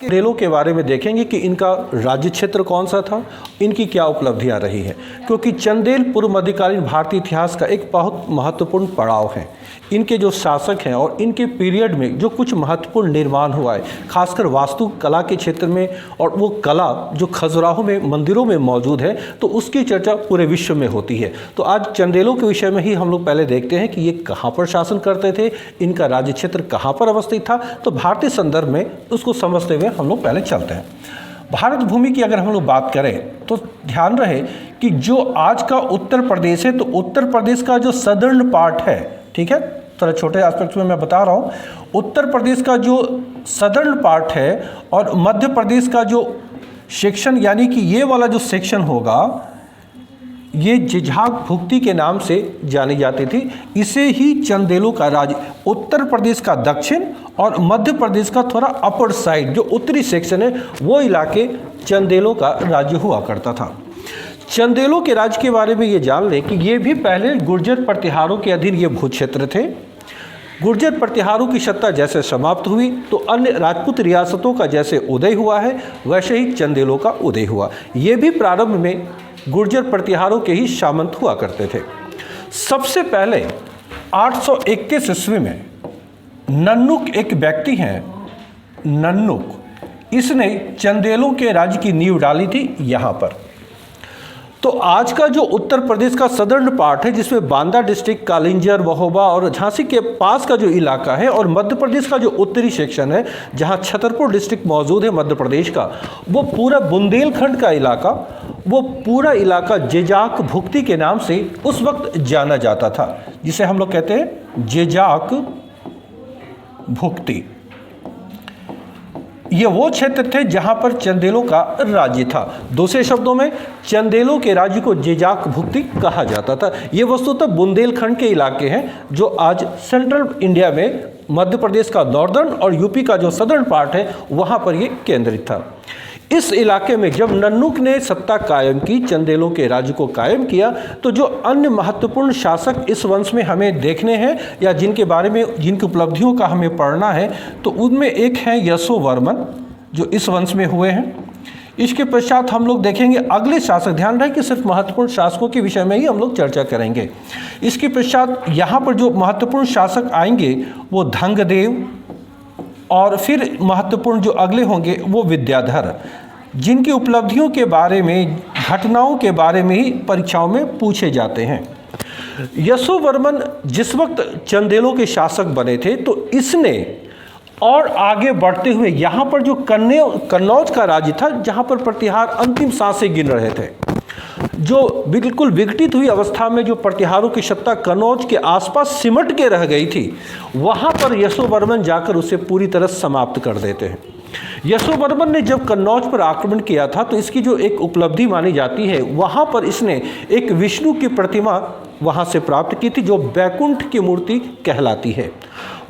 चंदेलों के बारे में देखेंगे कि इनका राज्य क्षेत्र कौन सा था, इनकी क्या उपलब्धियां रही हैं, क्योंकि चंदेल पूर्व मध्यकालीन भारतीय इतिहास का एक बहुत महत्वपूर्ण पड़ाव है। इनके जो शासक हैं और इनके पीरियड में जो कुछ महत्वपूर्ण निर्माण हुआ है, खासकर वास्तुकला के क्षेत्र में, और वो कला जो खजुराहो में मंदिरों में मौजूद है, तो उसकी चर्चा पूरे विश्व में होती है। तो आज चंदेलों के विषय में ही हम लोग पहले देखते हैं कि ये कहाँ पर शासन करते थे, इनका राज्य क्षेत्र कहाँ पर अवस्थित था। तो भारतीय संदर्भ में उसको समझते हुए हम लोग पहले चलते हैं। भारत भूमि की अगर हम लोग बात करें तो ध्यान रहे कि जो आज का उत्तर प्रदेश है, तो उत्तर प्रदेश का जो सदर्न पार्ट है, ठीक है, थोड़ा छोटे एस्पेक्ट में मैं बता रहा हूँ, उत्तर प्रदेश का जो सदर्न पार्ट है और मध्य प्रदेश का जो सेक्शन, यानी कि ये वाला जो सेक्शन होगा, ये जिझाग भुक्ति के नाम से जानी जाती थी। इसे ही चंदेलों का राज्य, उत्तर प्रदेश का दक्षिण और मध्य प्रदेश का थोड़ा अपर साइड जो उत्तरी सेक्शन है, वो इलाके चंदेलों का राज्य हुआ करता था। चंदेलों के राज्य के बारे में ये जान लें कि ये भी पहले गुर्जर प्रतिहारों के अधीन ये भू क्षेत्र थे। गुर्जर प्रतिहारों की सत्ता जैसे समाप्त हुई तो अन्य राजपूत रियासतों का जैसे उदय हुआ है, वैसे ही चंदेलों का उदय हुआ। ये भी प्रारंभ में गुर्जर प्रतिहारों के ही सामंत हुआ करते थे। सबसे पहले 831 ईस्वी में नन्नुक एक व्यक्ति हैं, नन्नुक, इसने चंदेलों के राज्य की नींव डाली थी यहाँ पर। तो आज का जो उत्तर प्रदेश का सदर्न पार्ट है, जिसमें बांदा डिस्ट्रिक्ट, कालिंजर, महोबा और झांसी के पास का जो इलाका है, और मध्य प्रदेश का जो उत्तरी सेक्शन है जहां छतरपुर डिस्ट्रिक्ट मौजूद है मध्य प्रदेश का, वो पूरा बुंदेलखंड का इलाका, वो पूरा इलाका जेजाक भुक्ति के नाम से उस वक्त जाना जाता था, जिसे हम लोग कहते हैं जेजाक भुक्ति। ये वो क्षेत्र थे जहां पर चंदेलों का राज्य था। दूसरे शब्दों में चंदेलों के राज्य को जेजाक भुक्ति कहा जाता था। ये वस्तुतः बुंदेलखंड के इलाके हैं जो आज सेंट्रल इंडिया में मध्य प्रदेश का नॉर्दर्न और यूपी का जो सदर्न पार्ट है वहां पर ये केंद्रित था। इस इलाके में जब नन्नुक ने सत्ता कायम की, चंदेलों के राज्य को कायम किया, तो जो अन्य महत्वपूर्ण शासक इस वंश में हमें देखने हैं या जिनके बारे में, जिनकी उपलब्धियों का हमें पढ़ना है, तो उनमें एक है यशोवर्मन जो इस वंश में हुए हैं। इसके पश्चात हम लोग देखेंगे अगले शासक, ध्यान रहे कि सिर्फ महत्वपूर्ण शासकों के विषय में ही हम लोग चर्चा करेंगे। इसके पश्चात यहाँ पर जो महत्वपूर्ण शासक आएंगे वो धंगदेव, और फिर महत्वपूर्ण जो अगले होंगे वो विद्याधर, जिनकी उपलब्धियों के बारे में, घटनाओं के बारे में ही परीक्षाओं में पूछे जाते हैं। यशोवर्मन जिस वक्त चंदेलों के शासक बने थे, तो इसने और आगे बढ़ते हुए यहाँ पर जो कन्नौज का राज्य था, जहाँ पर प्रतिहार अंतिम सांसें गिन रहे थे, जो बिल्कुल विघटित हुई अवस्था में जो प्रतिहारों की सत्ता कन्नौज के आसपास सिमट के रह गई थी, वहां पर यशोवर्मन जाकर उसे पूरी तरह समाप्त कर देते हैं। यशोवर्मन ने जब कन्नौज पर आक्रमण किया था, तो इसकी जो एक उपलब्धि मानी जाती है, वहां पर इसने एक विष्णु की प्रतिमा वहां से प्राप्त की थी जो बैकुंठ की मूर्ति कहलाती है।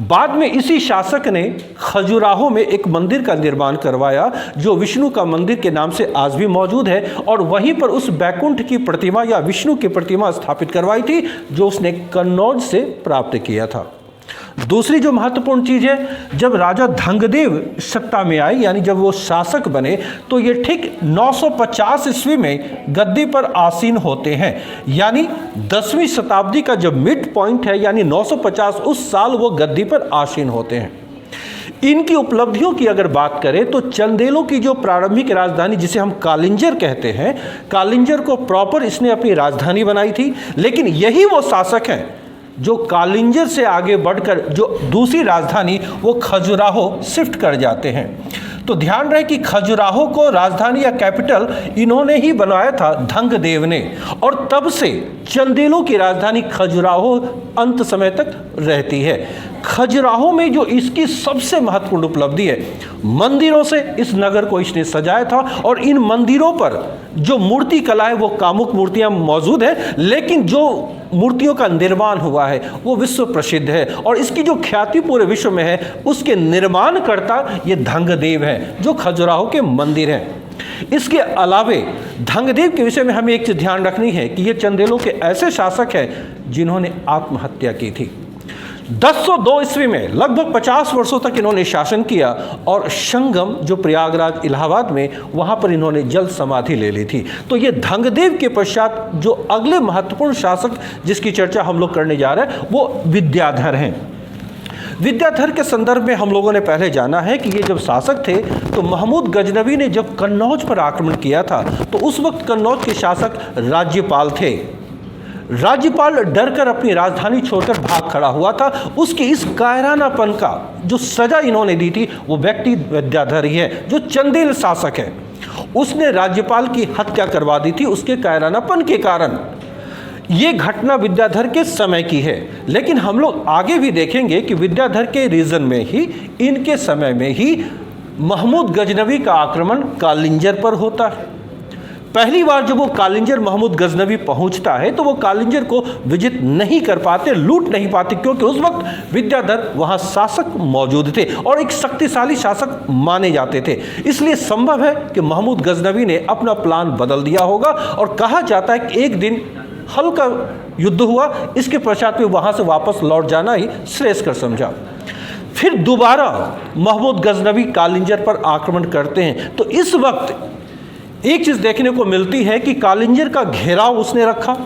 बाद में इसी शासक ने खजुराहो में एक मंदिर का निर्माण करवाया जो विष्णु का मंदिर के नाम से आज भी मौजूद है, और वहीं पर उस बैकुंठ की प्रतिमा या विष्णु की प्रतिमा स्थापित करवाई थी जो उसने कन्नौज से प्राप्त किया था। दूसरी जो महत्वपूर्ण चीज है, जब राजा धंगदेव सत्ता में आए, यानी जब वो शासक बने, तो ये ठीक 950 ईस्वी में गद्दी पर आसीन होते हैं। यानी 10वीं शताब्दी का जब मिड पॉइंट है, यानी 950, उस साल वो गद्दी पर आसीन होते हैं। इनकी उपलब्धियों की अगर बात करें तो चंदेलों की जो प्रारंभिक राजधानी, जिसे हम कालिंजर कहते हैं, कालिंजर को प्रॉपर इसने अपनी राजधानी बनाई थी। लेकिन यही वो शासक हैं जो कालिंजर से आगे बढ़कर जो दूसरी राजधानी वो खजुराहो शिफ्ट कर जाते हैं। तो ध्यान रहे कि खजुराहो को राजधानी या कैपिटल इन्होंने ही बनाया था, धंगदेव ने, और तब से चंदेलों की राजधानी खजुराहो अंत समय तक रहती है। खजुराहो में जो इसकी सबसे महत्वपूर्ण उपलब्धि है, मंदिरों से इस नगर को इसने सजाया था, और इन मंदिरों पर जो मूर्ति कला है वो कामुक मूर्तियां मौजूद हैं, लेकिन जो मूर्तियों का निर्माण हुआ है वो विश्व प्रसिद्ध है, और इसकी जो ख्याति पूरे विश्व में है, उसके निर्माणकर्ता ये धंगदेव हैं जो खजुराहो के मंदिर हैं। इसके अलावे धंगदेव के विषय में हमें एक चीज ध्यान रखनी है कि ये चंदेलों के ऐसे शासक हैं जिन्होंने आत्महत्या की थी। 1002 ईस्वी में लगभग 50 वर्षों तक इन्होंने शासन किया और संगम जो प्रयागराज इलाहाबाद में वहां पर इन्होंने जल समाधि ले ली थी। तो ये धंगदेव के पश्चात जो अगले महत्वपूर्ण शासक जिसकी चर्चा हम लोग करने जा रहे हैं वो विद्याधर हैं। विद्याधर के संदर्भ में हम लोगों ने पहले जाना है कि ये जब शासक थे तो महमूद गजनवी ने जब कन्नौज पर आक्रमण किया था तो उस वक्त कन्नौज के शासक राज्यपाल थे। राज्यपाल डरकर अपनी राजधानी छोड़कर भाग खड़ा हुआ था। उसके इस कायरानापन का जो सजा इन्होंने दी थी वो व्यक्ति विद्याधर ही है, जो चंदेल शासक है। उसने राज्यपाल की हत्या करवा दी थी उसके कायरानापन के कारण। ये घटना विद्याधर के समय की है, लेकिन हम लोग आगे भी देखेंगे कि विद्याधर के रीजन में ही, इनके समय में ही महमूद गजनवी का आक्रमण कालिंजर पर होता है। पहली बार जब वो कालिंजर महमूद गजनवी पहुंचता है तो वो कालिंजर को विजिट नहीं कर पाते, लूट नहीं पाते, क्योंकि उस वक्त विद्याधर वहां शासक मौजूद थे और एक शक्तिशाली शासक माने जाते थे। इसलिए संभव है कि महमूद गजनवी ने अपना प्लान बदल दिया होगा और कहा जाता है कि एक दिन हल्का युद्ध हुआ, इसके पश्चात में वहां से वापस लौट जाना ही श्रेयस्कर समझा। फिर दोबारा महमूद गजनवी कालिंजर पर आक्रमण करते हैं तो इस वक्त एक चीज देखने को मिलती है कि कालिंजर का घेराव उसने रखा।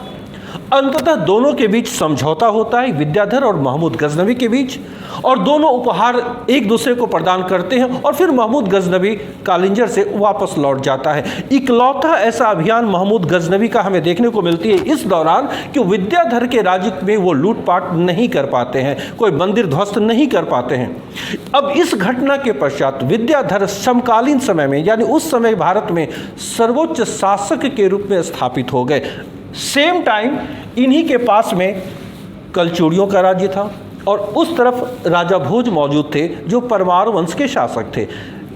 अंततः दोनों के बीच समझौता होता है, विद्याधर और महमूद गजनवी के बीच, और दोनों उपहार एक दूसरे को प्रदान करते हैं और फिर महमूद गजनवी कालिंजर से वापस लौट जाता है। इकलौता ऐसा अभियान महमूद गजनवी का हमें देखने को मिलती है इस दौरान कि विद्याधर के राज्य में वो लूटपाट नहीं कर पाते हैं, कोई मंदिर ध्वस्त नहीं कर पाते हैं। अब इस घटना के पश्चात विद्याधर समकालीन समय में, यानी उस समय भारत में सर्वोच्च शासक के रूप में स्थापित हो गए। सेम टाइम इन्हीं के पास में कलचुड़ियों का राज्य था और उस तरफ राजा भोज मौजूद थे जो परमार वंश के शासक थे।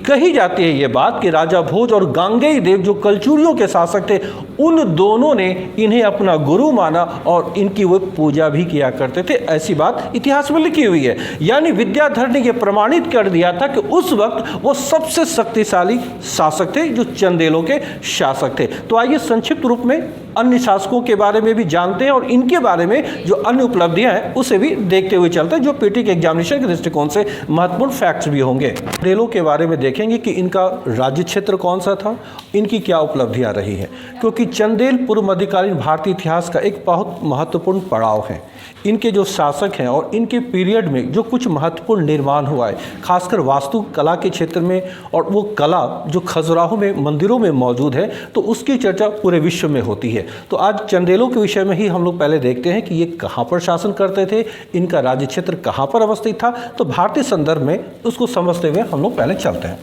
कही जाती है ये बात कि राजा भोज और गांगेय देव जो कलचुड़ियों के शासक थे, उन दोनों ने इन्हें अपना गुरु माना और इनकी वो पूजा भी किया करते थे। ऐसी बात इतिहास में लिखी हुई है। यानी विद्याधर ने यह प्रमाणित कर दिया था कि उस वक्त वो सबसे शक्तिशाली शासक थे जो चंदेलों के शासक थे। तो आइए संक्षिप्त रूप में अन्य शासकों के बारे में भी जानते हैं और इनके बारे में जो अन्य उपलब्धियां हैं उसे भी देखते हुए चलते हैं, जो पीटी के एग्जामिनेशन के दृष्टिकोण से महत्वपूर्ण फैक्ट्स भी होंगे। चंदेलों के बारे में देखेंगे कि इनका राज्य क्षेत्र कौन सा था, इनकी क्या उपलब्धियां रही हैं, क्योंकि चंदेल पूर्व मध्यकालीन भारतीय इतिहास का एक बहुत महत्वपूर्ण पड़ाव है। इनके जो शासक हैं और इनके पीरियड में जो कुछ महत्वपूर्ण निर्माण हुआ है, खासकर वास्तुकला के क्षेत्र में, और वो कला जो खजुराहो में मंदिरों में मौजूद है, तो उसकी चर्चा पूरे विश्व में होती है। तो आज चंदेलों के विषय में ही हम लोग पहले देखते हैं कि ये कहाँ पर शासन करते थे, इनका राज्य क्षेत्र कहाँ पर अवस्थित था। तो भारतीय संदर्भ में उसको समझते हुए हम लोग पहले चलते हैं।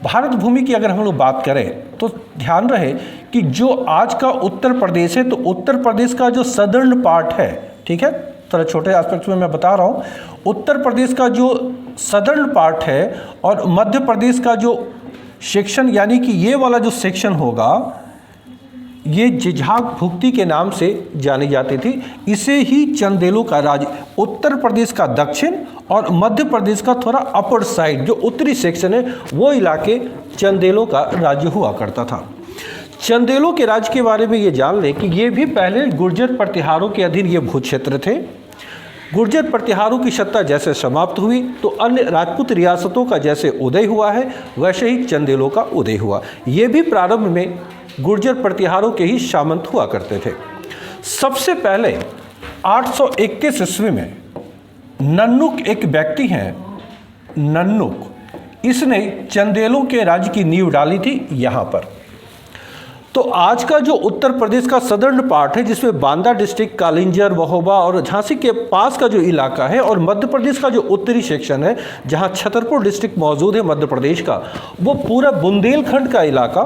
भारत भूमि की अगर हम लोग बात करें तो ध्यान रहे कि जो आज का उत्तर प्रदेश है, तो उत्तर प्रदेश का जो सदर्न पार्ट है, ठीक है, थोड़ा छोटे एस्पेक्ट में मैं बता रहा हूँ, उत्तर प्रदेश का जो सदर्न पार्ट है और मध्य प्रदेश का जो सेक्शन, यानी कि ये वाला जो सेक्शन होगा, ये जिझाग भुक्ति के नाम से जानी जाती थी। इसे ही चंदेलों का राज्य, उत्तर प्रदेश का दक्षिण और मध्य प्रदेश का थोड़ा अपर साइड जो उत्तरी सेक्शन है, वो इलाके चंदेलों का राज्य हुआ करता था। चंदेलों के राज्य के बारे में ये जान लें कि ये भी पहले गुर्जर प्रतिहारों के अधीन ये भू क्षेत्र थे। गुर्जर प्रतिहारों की सत्ता जैसे समाप्त हुई तो अन्य राजपूत रियासतों का जैसे उदय हुआ है, वैसे ही चंदेलों का उदय हुआ। ये भी प्रारंभ में गुर्जर प्रतिहारों के ही सामंत हुआ करते थे। सबसे पहले 821 ईस्वी में नन्नुक एक व्यक्ति हैं, नन्नुक, इसने चंदेलों के राज्य की नींव डाली थी यहाँ पर। तो आज का जो उत्तर प्रदेश का सदर्न पार्ट है, जिसमें बांदा डिस्ट्रिक्ट, कालिंजर, महोबा और झांसी के पास का जो इलाका है, और मध्य प्रदेश का जो उत्तरी सेक्शन है जहां छतरपुर डिस्ट्रिक्ट मौजूद है मध्य प्रदेश का, वो पूरा बुंदेलखंड का इलाका,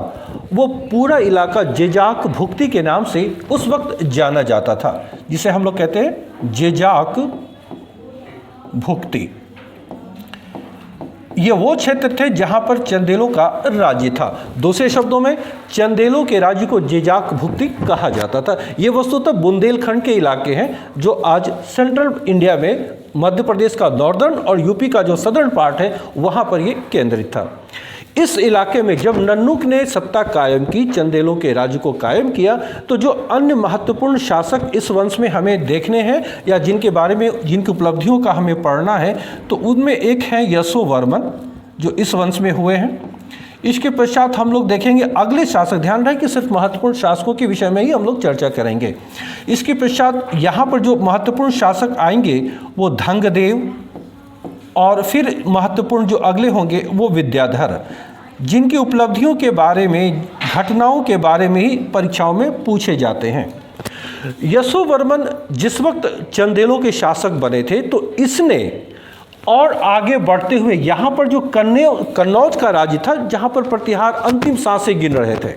वो पूरा इलाका जेजाक भुक्ति के नाम से उस वक्त जाना जाता था, जिसे हम लोग कहते हैं जेजाक भुक्ति। ये वो क्षेत्र थे जहां पर चंदेलों का राज्य था। दूसरे शब्दों में चंदेलों के राज्य को जेजाक भुक्ति कहा जाता था। ये वस्तुतः बुंदेलखंड के इलाके हैं जो आज सेंट्रल इंडिया में मध्य प्रदेश का नॉर्दर्न और यूपी का जो सदर्न पार्ट है वहां पर ये केंद्रित था। इस इलाके में जब नन्नुक ने सत्ता कायम की, चंदेलों के राज्य को कायम किया, तो जो अन्य महत्वपूर्ण शासक इस वंश में हमें देखने हैं या जिनके बारे में, जिनकी उपलब्धियों का हमें पढ़ना है, तो उनमें एक है यशोवर्मन, जो इस वंश में हुए हैं। इसके पश्चात हम लोग देखेंगे अगले शासक, ध्यान रहे कि सिर्फ महत्वपूर्ण शासकों के विषय में ही हम लोग चर्चा करेंगे। इसके पश्चात यहाँ पर जो महत्वपूर्ण शासक आएंगे वो धंगदेव, और फिर महत्वपूर्ण जो अगले होंगे वो विद्याधर, जिनकी उपलब्धियों के बारे में, घटनाओं के बारे में ही परीक्षाओं में पूछे जाते हैं। यशोवर्मन जिस वक्त चंदेलों के शासक बने थे, तो इसने और आगे बढ़ते हुए यहाँ पर जो कन्नौज का राज्य था, जहाँ पर प्रतिहार अंतिम सांसें गिन रहे थे,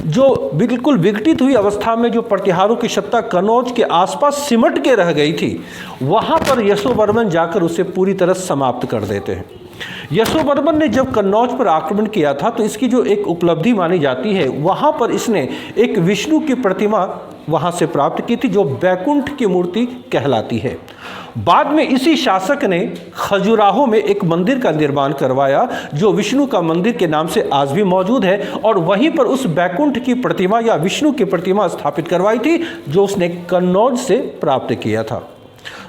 जो बिल्कुल विघटित हुई अवस्था में जो प्रतिहारों की सत्ता कन्नौज के आसपास सिमट के रह गई थी, वहाँ पर यशोवर्मन जाकर उसे पूरी तरह समाप्त कर देते हैं। यशोवर्मन ने जब कन्नौज पर आक्रमण किया था, तो इसकी जो एक उपलब्धि मानी जाती है, वहाँ पर इसने एक विष्णु की प्रतिमा वहाँ से प्राप्त की थी, जो बैकुंठ की मूर्ति कहलाती है। बाद में इसी शासक ने खजुराहो में एक मंदिर का निर्माण करवाया, जो विष्णु का मंदिर के नाम से आज भी मौजूद है, और वहीं पर उस बैकुंठ की प्रतिमा या विष्णु की प्रतिमा स्थापित करवाई थी, जो उसने कन्नौज से प्राप्त किया था।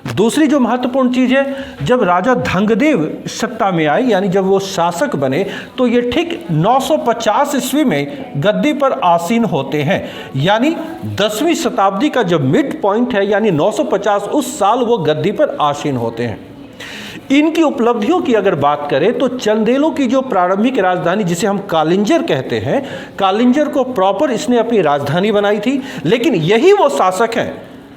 दूसरी जो महत्वपूर्ण चीज़ है, जब राजा धंगदेव सत्ता में आए, यानी जब वो शासक बने, तो ये ठीक 950 ईस्वी में गद्दी पर आसीन होते हैं। यानी 10वीं शताब्दी का जब मिड पॉइंट है, यानी 950, उस साल वो गद्दी पर आसीन होते हैं। इनकी उपलब्धियों की अगर बात करें, तो चंदेलों की जो प्रारंभिक राजधानी, जिसे हम कालिंजर कहते हैं, कालिंजर को प्रॉपर इसने अपनी राजधानी बनाई थी। लेकिन यही वो शासक हैं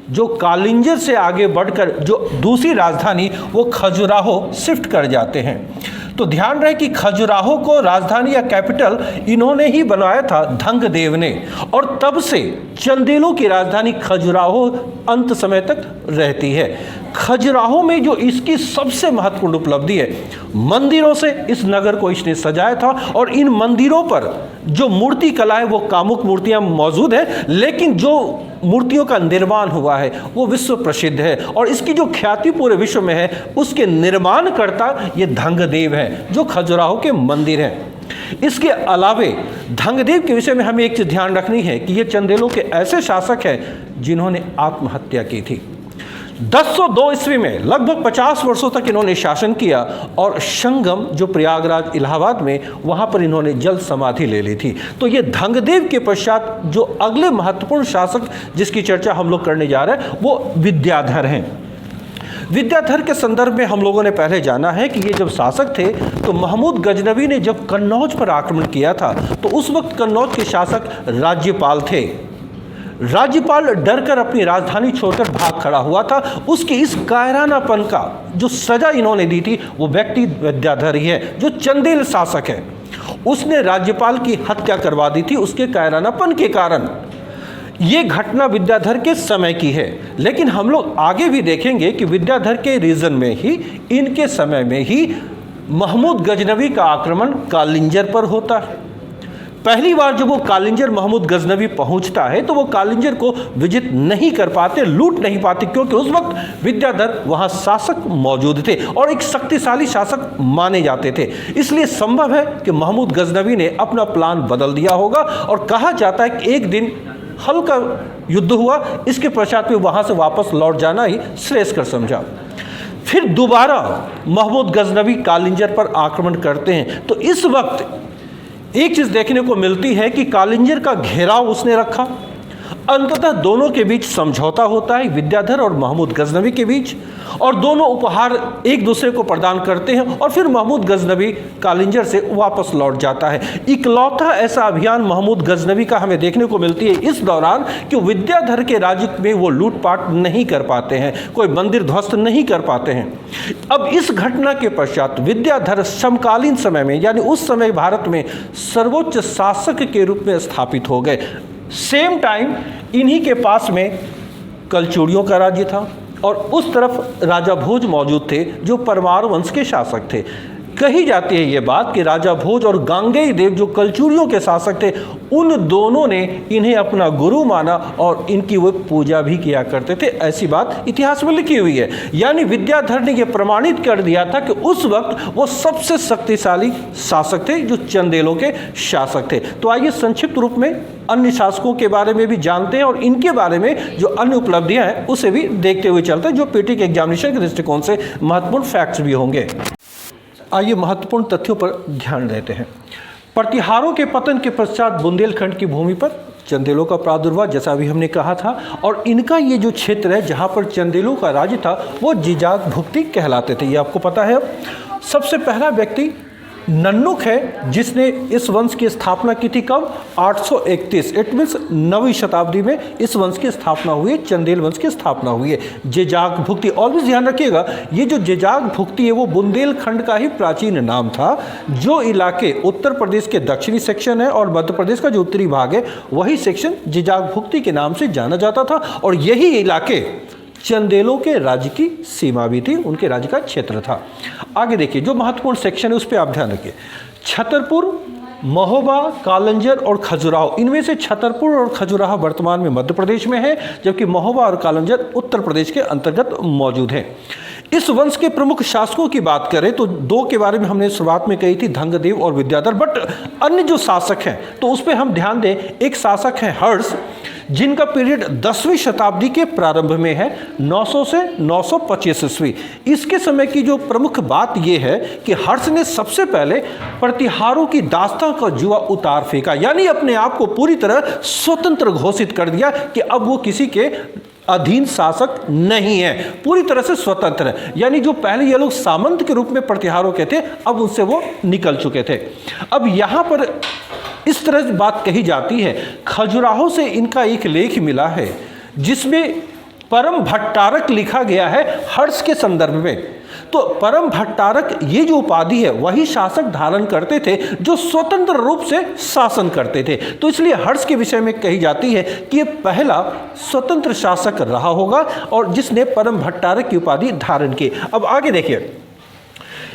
जो कालिंजर से आगे बढ़कर जो दूसरी राजधानी वो खजुराहो शिफ्ट कर जाते हैं। तो ध्यान रहे कि खजुराहो को राजधानी या कैपिटल इन्होंने ही बनाया था, धंगदेव ने, और तब से चंदेलों की राजधानी खजुराहो अंत समय तक रहती है। खजुराहो में जो इसकी सबसे महत्वपूर्ण उपलब्धि है, मंदिरों से इस नगर को इसने सजाया था, और इन मंदिरों पर जो मूर्ति कला है वो कामुक मूर्तियां मौजूद है, लेकिन जो मूर्तियों का निर्माण हुआ है वो विश्व प्रसिद्ध है, और इसकी जो ख्याति पूरे विश्व में है, उसके निर्माणकर्ता ये धंगदेव हैं, जो खजुराहो के मंदिर हैं। इसके अलावे धंगदेव के विषय में हमें एक चीज ध्यान रखनी है कि ये चंदेलों के ऐसे शासक हैं जिन्होंने आत्महत्या की थी। 1002 ईस्वी में लगभग 50 वर्षों तक इन्होंने शासन किया, और संगम जो प्रयागराज इलाहाबाद में, वहाँ पर इन्होंने जल समाधि ले ली थी। तो ये धंगदेव के पश्चात जो अगले महत्वपूर्ण शासक जिसकी चर्चा हम लोग करने जा रहे हैं वो विद्याधर हैं। विद्याधर के संदर्भ में हम लोगों ने पहले जाना है कि ये जब शासक थे, तो महमूद गजनवी ने जब कन्नौज पर आक्रमण किया था, तो उस वक्त कन्नौज के शासक राज्यपाल थे। राज्यपाल डरकर अपनी राजधानी छोड़कर भाग खड़ा हुआ था। उसके इस कायरानापन का जो सजा इन्होंने दी थी, वो व्यक्ति विद्याधर ही है, जो चंदेल शासक है। उसने राज्यपाल की हत्या करवा दी थी उसके कायरानापन के कारण। ये घटना विद्याधर के समय की है, लेकिन हम लोग आगे भी देखेंगे कि विद्याधर के रीजन में ही, इनके समय में ही महमूद गजनवी का आक्रमण कालिंजर पर होता है। पहली बार जब वो कालिंजर महमूद गजनवी पहुंचता है, तो वो कालिंजर को विजिट नहीं कर पाते, लूट नहीं पाते, क्योंकि उस वक्त विद्याधर वहां शासक मौजूद थे और एक शक्तिशाली शासक माने जाते थे। इसलिए संभव है कि महमूद गजनवी ने अपना प्लान बदल दिया होगा, और कहा जाता है कि एक दिन हल्का युद्ध हुआ, इसके पश्चात में वहां से वापस लौट जाना ही श्रेयस्कर समझा। फिर दोबारा महमूद गजनवी कालिंजर पर आक्रमण करते हैं, तो इस वक्त एक चीज देखने को मिलती है कि कालिंजर का घेराव उसने रखा। अंततः दोनों के बीच समझौता होता है, विद्याधर और महमूद गजनवी के बीच, और दोनों उपहार एक दूसरे को प्रदान करते हैं, और फिर महमूद गजनवी कालिंजर से वापस लौट जाता है। इकलौता ऐसा अभियान महमूद गजनवी का हमें देखने को मिलती है इस दौरान कि विद्याधर के राज्य में वो लूटपाट नहीं कर पाते हैं, कोई मंदिर ध्वस्त नहीं कर पाते हैं। अब इस घटना के पश्चात विद्याधर समकालीन समय में, यानी उस समय भारत में सर्वोच्च शासक के रूप में स्थापित हो गए। सेम टाइम इन्हीं के पास में कलचुड़ियों का राज्य था, और उस तरफ राजा भोज मौजूद थे, जो परमार वंश के शासक थे। कही जाती है ये बात कि राजा भोज और गांगेय देव जो कलचुरियों के शासक थे, उन दोनों ने इन्हें अपना गुरु माना और इनकी वो पूजा भी किया करते थे। ऐसी बात इतिहास में लिखी हुई है। यानी विद्याधर ने यह प्रमाणित कर दिया था कि उस वक्त वो सबसे शक्तिशाली शासक थे जो चंदेलों के शासक थे। तो आइए संक्षिप्त रूप में अन्य शासकों के बारे में भी जानते हैं और इनके बारे में जो अन्य उपलब्धियां हैं उसे भी देखते हुए चलते हैं, जो पीटी के एग्जामिनेशन के दृष्टिकोण से महत्वपूर्ण फैक्ट्स भी होंगे। आइए महत्वपूर्ण तथ्यों पर ध्यान देते हैं। प्रतिहारों के पतन के पश्चात बुंदेलखंड की भूमि पर चंदेलों का प्रादुर्भाव, जैसा अभी हमने कहा था, और इनका ये जो क्षेत्र है जहाँ पर चंदेलों का राज्य था वो जिजाक भुक्ति कहलाते थे। ये आपको पता है। अब सबसे पहला व्यक्ति नन्नुक है जिसने इस वंश की स्थापना की थी। कब? 831, इट मीन्स 9वीं शताब्दी में इस वंश की स्थापना हुई है, चंदेल वंश की स्थापना हुई है। जिजाक भुक्ति, ऑलवेज ध्यान रखिएगा, ये जो जिजाक भुक्ति है वो बुंदेलखंड का ही प्राचीन नाम था। जो इलाके उत्तर प्रदेश के दक्षिणी सेक्शन है और मध्य प्रदेश का जो उत्तरी भाग है वही सेक्शन जिजाक भुक्ति के नाम से जाना जाता था, और यही इलाके चंदेलों के राज्य की सीमा भी थी, उनके राज्य का क्षेत्र था। आगे देखिए, जो महत्वपूर्ण सेक्शन है उस पर आप ध्यान रखिए। छतरपुर, महोबा, कालंजर और खजुराहो, इनमें से छतरपुर और खजुराहो वर्तमान में मध्य प्रदेश में है, जबकि महोबा और कालंजर उत्तर प्रदेश के अंतर्गत मौजूद हैं। इस वंश के प्रमुख शासकों की बात करें तो दो के बारे में हमने शुरुआत में कही थी, धंगदेव और विद्याधर, बट अन्य जो शासक हैं तो उस पर हम ध्यान दें। एक शासक है हर्ष, जिनका पीरियड 10वीं शताब्दी के प्रारंभ में है, 900 से 925 ईस्वी। इसके समय की जो प्रमुख बात यह है कि हर्ष ने सबसे पहले प्रतिहारों की दास्तां का जुआ उतार फेंका, यानी अपने आप को पूरी तरह स्वतंत्र घोषित कर दिया कि अब वो किसी के अधीन शासक नहीं है, पूरी तरह से स्वतंत्र है। यानी जो पहले ये लोग सामंत के रूप में प्रतिहारों के थे, अब उनसे वो निकल चुके थे। अब यहाँ पर इस तरह की बात कही जाती है। खजुराहो से इनका एक लेख मिला है जिसमें परम भट्टारक लिखा गया है हर्ष के संदर्भ में। तो परम भट्टारक ये जो उपाधि है वही शासक धारण करते थे जो स्वतंत्र रूप से शासन करते थे। तो इसलिए हर्ष के विषय में कही जाती है कि ये पहला स्वतंत्र शासक रहा होगा और जिसने परम भट्टारक की उपाधि धारण की। अब आगे देखिए,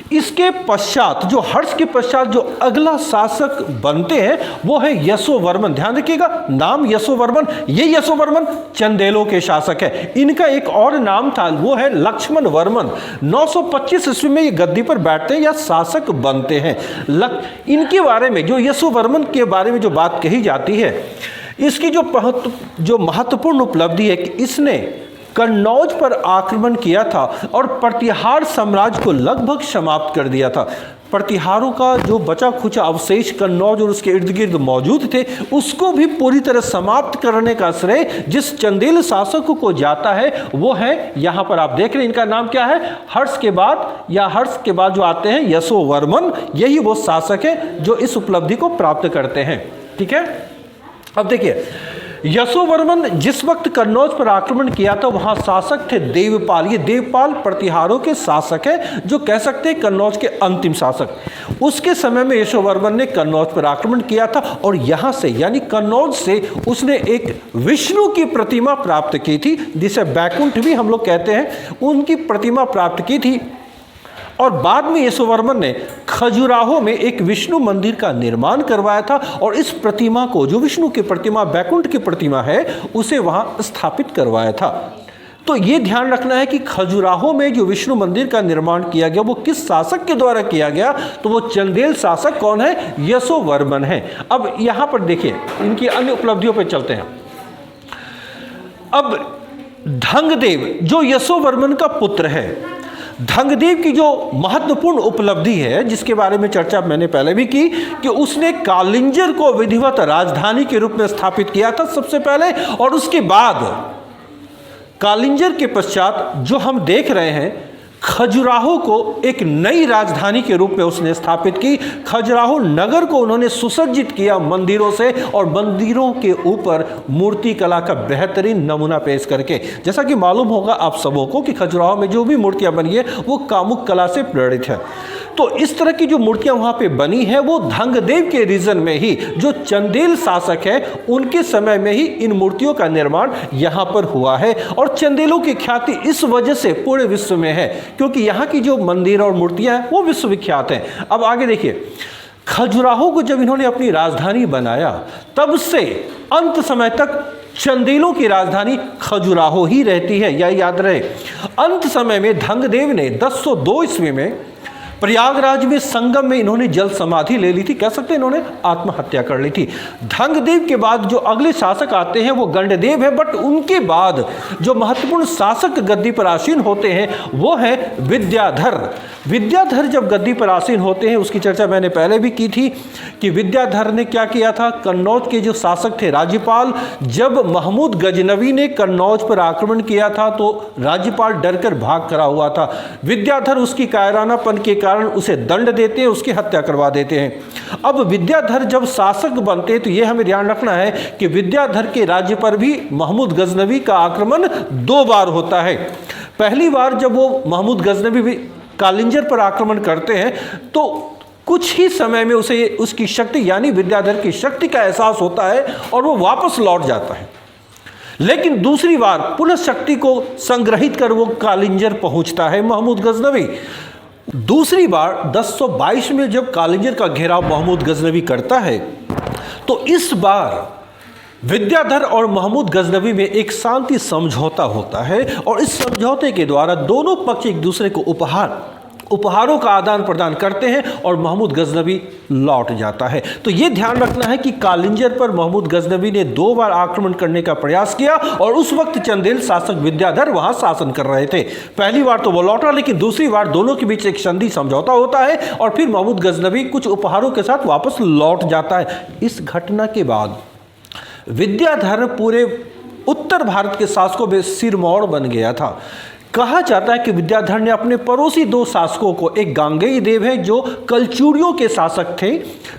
इसके पश्चात जो हर्ष के पश्चात जो अगला शासक बनते हैं वो है यशोवर्मन। ध्यान रखिएगा, नाम यशोवर्मन। ये यशोवर्मन चंदेलों के शासक है। इनका एक और नाम था, वो है लक्ष्मण वर्मन। 925 ईस्वी में ये गद्दी पर बैठते हैं या शासक बनते हैं। इनके बारे में, जो यशोवर्मन के बारे में जो बात कही जाती है, इसकी जो महत्वपूर्ण उपलब्धि है कि इसने कन्नौज पर आक्रमण किया था और प्रतिहार साम्राज्य को लगभग समाप्त कर दिया था। प्रतिहारों का जो बचा खुचा अवशेष कन्नौज और उसके इर्द गिर्द मौजूद थे, उसको भी पूरी तरह समाप्त करने का श्रेय जिस चंदेल शासक को जाता है वो है, यहाँ पर आप देख रहे हैं, इनका नाम क्या है, हर्ष के बाद जो आते हैं यशोवर्मन। यही वो शासक है जो इस उपलब्धि को प्राप्त करते हैं। ठीक है, अब देखिए, यशोवर्मन जिस वक्त कन्नौज पर आक्रमण किया था वहां शासक थे देवपाल। ये देवपाल प्रतिहारों के शासक है, जो कह सकते हैं कन्नौज के अंतिम शासक। उसके समय में यशोवर्मन ने कन्नौज पर आक्रमण किया था और यहां से यानी कन्नौज से उसने एक विष्णु की प्रतिमा प्राप्त की थी, जिसे बैकुंठ भी हम लोग कहते हैं, उनकी प्रतिमा प्राप्त की थी। और बाद में यशोवर्मन ने खजुराहो में एक विष्णु मंदिर का निर्माण करवाया था और इस प्रतिमा को, जो विष्णु की प्रतिमा, बैकुंठ की प्रतिमा है, उसे वहां स्थापित करवाया था। तो ये ध्यान रखना है कि खजुराहो में जो विष्णु मंदिर का निर्माण किया गया वो किस शासक के द्वारा किया गया, तो वो चंदेल शासक कौन है, यशोवर्मन है। अब यहां पर देखिए, इनकी अन्य उपलब्धियों पर चलते हैं। अब धंगदेव जो यशोवर्मन का पुत्र है, धंगदेव की जो महत्वपूर्ण उपलब्धि है जिसके बारे में चर्चा मैंने पहले भी की कि उसने कालिंजर को विधिवत राजधानी के रूप में स्थापित किया था सबसे पहले, और उसके बाद कालिंजर के पश्चात जो हम देख रहे हैं खजुराहो को एक नई राजधानी के रूप में उसने स्थापित की। खजुराहो नगर को उन्होंने सुसज्जित किया मंदिरों से और मंदिरों के ऊपर मूर्ति कला का बेहतरीन नमूना पेश करके। जैसा कि मालूम होगा आप सबों को कि खजुराहो में जो भी मूर्तियां बनी है वो कामुक कला से प्रेरित है। तो इस तरह की जो मूर्तियां वहां पे बनी है वो धंगदेव के रीजन में ही, जो चंदेल शासक है उनके समय में ही इन मूर्तियों का निर्माण यहां पर हुआ है। और चंदेलों की ख्याति इस वजह से पूरे विश्व में है क्योंकि यहां की जो मंदिर और मूर्तियां हैं वो विश्वविख्यात हैं। अब आगे देखिए, खजुराहो को जब इन्होंने अपनी राजधानी बनाया तब से अंत समय तक चंदेलों की राजधानी खजुराहो ही रहती है, यह याद रहे। अंत समय में धंगदेव ने 1002 ईस्वी में प्रयागराज में संगम में इन्होंने जल समाधि ले ली थी, कह सकते हैं इन्होंने आत्महत्या कर ली थी। धंगदेव के बाद जो अगले शासक आते हैं वो गंडदेव है, बट उनके बाद जो महत्वपूर्ण शासक गद्दी पर आसीन होते हैं वो है विद्याधर। विद्याधर जब गद्दी पर आसीन होते हैं उसकी चर्चा मैंने पहले भी की थी कि विद्याधर ने क्या किया था। कन्नौज के जो शासक थे राज्यपाल, जब महमूद गजनवी ने कन्नौज पर आक्रमण किया था तो राज्यपाल डरकर भाग खड़ा हुआ था। विद्याधर उसकी कायरानापन के कारण उसे दंड देते हैं, उसकी हत्या करवा देते हैं। अब विद्याधर जब शासक बनते हैं तो यह हमें ध्यान रखना है कि विद्याधर के राज्य पर भी महमूद गजनवी का आक्रमण 2 बार होता है। पहली बार जब वो महमूद गजनवी कालिंजर पर आक्रमण करते हैं तो कुछ ही समय में उसे उसकी शक्ति यानी विद्याधर की शक्ति का एहसास होता है और वो वापस लौट जाता है। लेकिन दूसरी बार पुनः शक्ति को संग्रहित कर वो कालिंजर पहुंचता है महमूद गजनवी। दूसरी बार 1022 में जब कालिंजर का घेराव महमूद गजनवी करता है तो इस बार विद्याधर और महमूद गजनवी में एक शांति समझौता होता है और इस समझौते के द्वारा दोनों पक्ष एक दूसरे को उपहारों का आदान प्रदान करते हैं और महमूद गजनवी लौट जाता है। तो यह ध्यान रखना है कि कालिंजर पर महमूद गजनवी ने 2 बार आक्रमण करने का प्रयास किया और उस वक्त चंदेल शासक विद्याधर वहां शासन कर रहे थे। पहली बार तो वो लौटा, लेकिन दूसरी बार दोनों के बीच एक संधि समझौता होता है और फिर महमूद गजनवी कुछ उपहारों के साथ वापस लौट जाता है। इस घटना के बाद विद्याधर पूरे उत्तर भारत के शासकों में सिरमौर बन गया था। कहा जाता है कि विद्याधर ने अपने पड़ोसी 2 शासकों को, एक गांगेय देव है जो कलचूड़ियों के शासक थे,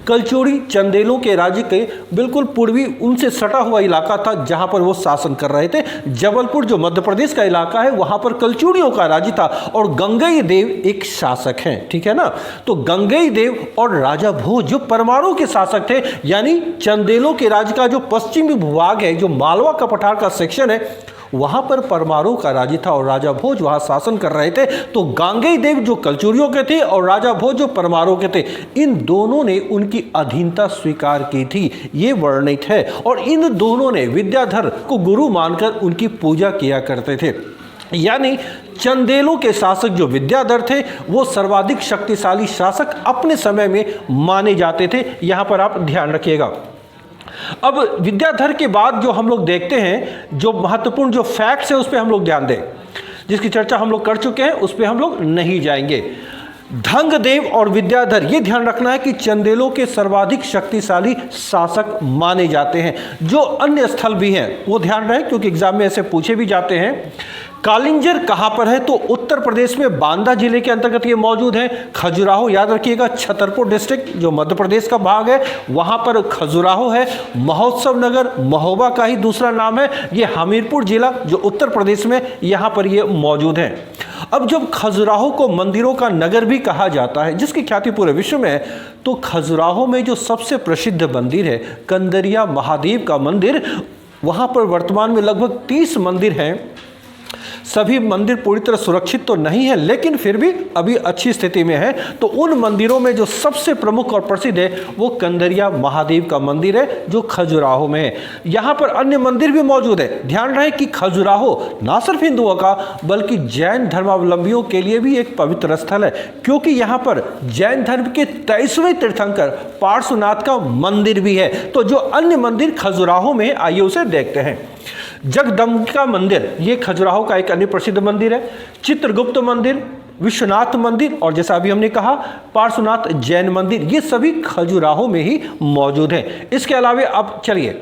कलचूड़ी चंदेलों के राज्य के बिल्कुल पूर्वी उनसे सटा हुआ इलाका था जहां पर वो शासन कर रहे थे। जबलपुर जो मध्य प्रदेश का इलाका है वहां पर कलचूड़ियों का राज्य था और गंगेय देव एक शासक हैं, ठीक है ना। तो गंगेय देव और राजा भोज जो परमारों के शासक थे, यानी चंदेलों के राज्य का जो पश्चिमी भूभाग है, जो मालवा का पठार का सेक्शन है, वहां पर परमारों का राज्य था और राजा भोज वहां शासन कर रहे थे। तो गांगेय देव जो कलचूरियों के थे और राजा भोज जो परमारों के थे, इन दोनों ने उनकी अधीनता स्वीकार की थी, ये वर्णित है। और इन दोनों ने विद्याधर को गुरु मानकर उनकी पूजा किया करते थे। यानी चंदेलों के शासक जो विद्याधर थे वो सर्वाधिक शक्तिशाली शासक अपने समय में माने जाते थे। यहां पर आप ध्यान रखिएगा। अब विद्याधर के बाद जो हम लोग देखते हैं, जो महत्वपूर्ण जो फैक्ट्स है उस पर हम लोग ध्यान दें, जिसकी चर्चा हम लोग कर चुके हैं, उस पर हम लोग नहीं जाएंगे। धंगदेव और विद्याधर, ये ध्यान रखना है कि चंदेलों के सर्वाधिक शक्तिशाली शासक माने जाते हैं। जो अन्य स्थल भी हैं वो ध्यान रहे क्योंकि एग्जाम में ऐसे पूछे भी जाते हैं। कालिंजर कहां पर है तो उत्तर प्रदेश में बांदा जिले के अंतर्गत ये मौजूद है। खजुराहो याद रखिएगा, छतरपुर डिस्ट्रिक्ट जो मध्य प्रदेश का भाग है वहां पर खजुराहो है। महोत्सव नगर महोबा का ही दूसरा नाम है। ये हमीरपुर जिला जो उत्तर प्रदेश में यहां पर ये मौजूद है। अब जब खजुराहो को मंदिरों का नगर भी कहा जाता है, जिसकी ख्याति पूरे विश्व में है, तो खजुराहो में जो सबसे प्रसिद्ध मंदिर है कंदरिया महादेव का मंदिर, वहां पर वर्तमान में लगभग 30 मंदिर हैं। सभी मंदिर पूरी तरह सुरक्षित तो नहीं है लेकिन फिर भी अभी अच्छी स्थिति में है। तो उन मंदिरों में जो सबसे प्रमुख और प्रसिद्ध है वो कंदरिया महादेव का मंदिर है जो खजुराहो में है। यहाँ पर अन्य मंदिर भी मौजूद है। ध्यान रहे कि खजुराहो ना सिर्फ हिंदुओं का बल्कि जैन धर्मावलंबियों के लिए भी एक पवित्र स्थल है, क्योंकि यहाँ पर जैन धर्म के 23वें तीर्थंकर पार्श्वनाथ का मंदिर भी है। तो जो अन्य मंदिर खजुराहो में, आइए उसे देखते हैं। जगदम्बिका मंदिर ये खजुराहो का एक अन्य प्रसिद्ध मंदिर है। चित्रगुप्त मंदिर, विश्वनाथ मंदिर और जैसा अभी हमने कहा पार्श्वनाथ जैन मंदिर, ये सभी खजुराहो में ही मौजूद हैं। इसके अलावा अब चलिए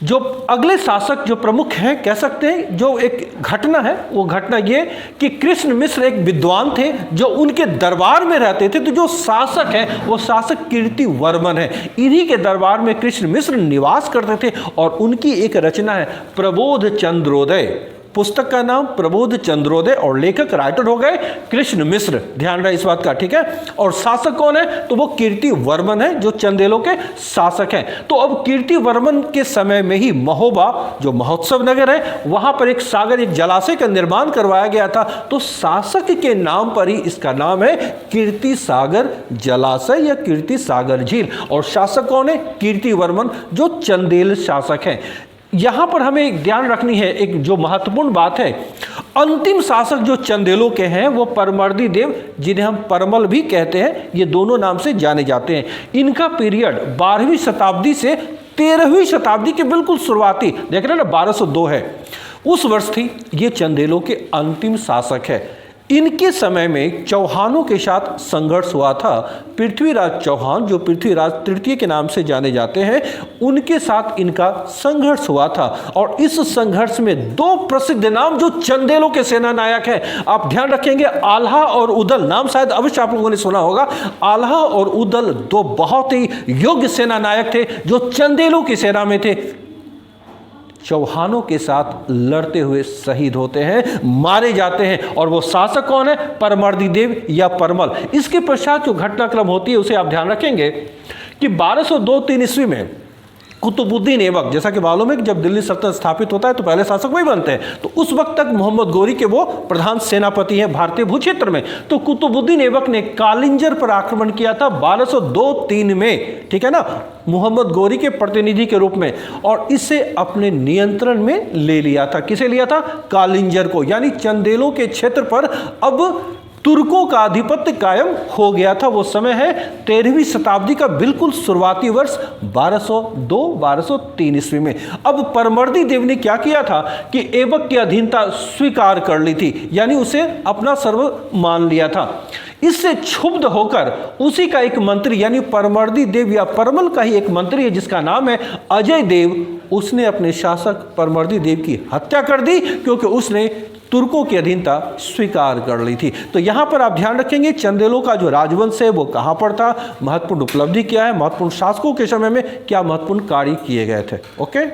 जो अगले शासक जो प्रमुख हैं, कह सकते हैं जो एक घटना है, वो घटना ये कि कृष्ण मिश्र एक विद्वान थे जो उनके दरबार में रहते थे। तो जो शासक है वो शासक कीर्ति वर्मन है। इन्हीं के दरबार में कृष्ण मिश्र निवास करते थे और उनकी एक रचना है प्रबोध चंद्रोदय। पुस्तक का नाम प्रबोध चंद्रोदय और लेखक राइटर हो गए कृष्ण मिश्र, ध्यान रहे इस बात का, ठीक है। और शासक कौन है, तो वो कीर्ति वर्मन है जो चंदेलों के शासक हैं। तो अब कीर्ति वर्मन के समय में ही महोबा जो महोत्सव नगर है वहां पर एक सागर, एक जलाशय का निर्माण करवाया गया था। तो शासक के नाम पर ही इसका नाम है कीर्ति सागर जलाशय या कीर्ति सागर झील। और शासक कौन है, कीर्ति वर्मन जो चंदेल शासक हैं। यहां पर हमें एक ध्यान रखनी है, एक जो महत्वपूर्ण बात है, अंतिम शासक जो चंदेलों के हैं वो परमर्दी देव, जिन्हें हम परमल भी कहते हैं, ये दोनों नाम से जाने जाते हैं। इनका पीरियड 12वीं शताब्दी से 13वीं शताब्दी के बिल्कुल शुरुआती, देख रहे हैं ना, 1202 है, उस वर्ष थी। ये चंदेलों के अंतिम शासक है। इनके समय में चौहानों के साथ संघर्ष हुआ था। पृथ्वीराज चौहान जो पृथ्वीराज तृतीय के नाम से जाने जाते हैं, उनके साथ इनका संघर्ष हुआ था। और इस संघर्ष में दो प्रसिद्ध नाम जो चंदेलों के सेना नायक हैं, आप ध्यान रखेंगे, आल्हा और उदल, नाम शायद अवश्य आप लोगों ने सुना होगा। आल्हा और उदल दो बहुत ही योग्य सेना नायक थे जो चंदेलों की सेना में थे। चौहानों के साथ लड़ते हुए शहीद होते हैं, मारे जाते हैं। और वो शासक कौन है, परमर्दी देव या परमल। इसके पश्चात जो घटनाक्रम होती है उसे आप ध्यान रखेंगे कि 1202-3 ईस्वी में कुतुबुद्दीन ऐबक, जैसा कि मालूम है कि जब दिल्ली सल्तनत स्थापित होता है तो पहले शासक वही बनते हैं, तो उस वक्त तक मोहम्मद गोरी के वो प्रधान सेनापति हैं भारतीय भूक्षेत्र में। तो कुतुबुद्दीन ऐबक ने कालिंजर पर आक्रमण किया था 1202-3 में, ठीक है ना, मोहम्मद गोरी के प्रतिनिधि के रूप में, और इसे अपने नियंत्रण में ले लिया था। किसे लिया था, कालिंजर को, यानी चंदेलों के क्षेत्र पर अब तुर्कों का आधिपत्य कायम हो गया था। वो समय है 13वीं शताब्दी का बिल्कुल शुरुआती वर्ष 1202-1203 ईस्वी में। अब परमर्दी देव ने क्या किया था कि ऐबक की अधीनता स्वीकार कर ली थी, यानी उसे अपना सर्व मान लिया था। इससे क्षुब्ध होकर उसी का एक मंत्री, यानी परमर्दी देव या परमल का ही एक मंत्री है जिसका नाम है अजय देव, उसने अपने शासक परमर्दी देव की हत्या कर दी क्योंकि उसने तुर्कों की अधीनता स्वीकार कर ली थी। तो यहां पर आप ध्यान रखेंगे चंदेलों का जो राजवंश है वो कहां पर था, महत्वपूर्ण उपलब्धि क्या है, महत्वपूर्ण शासकों के समय में क्या महत्वपूर्ण कार्य किए गए थे। ओके।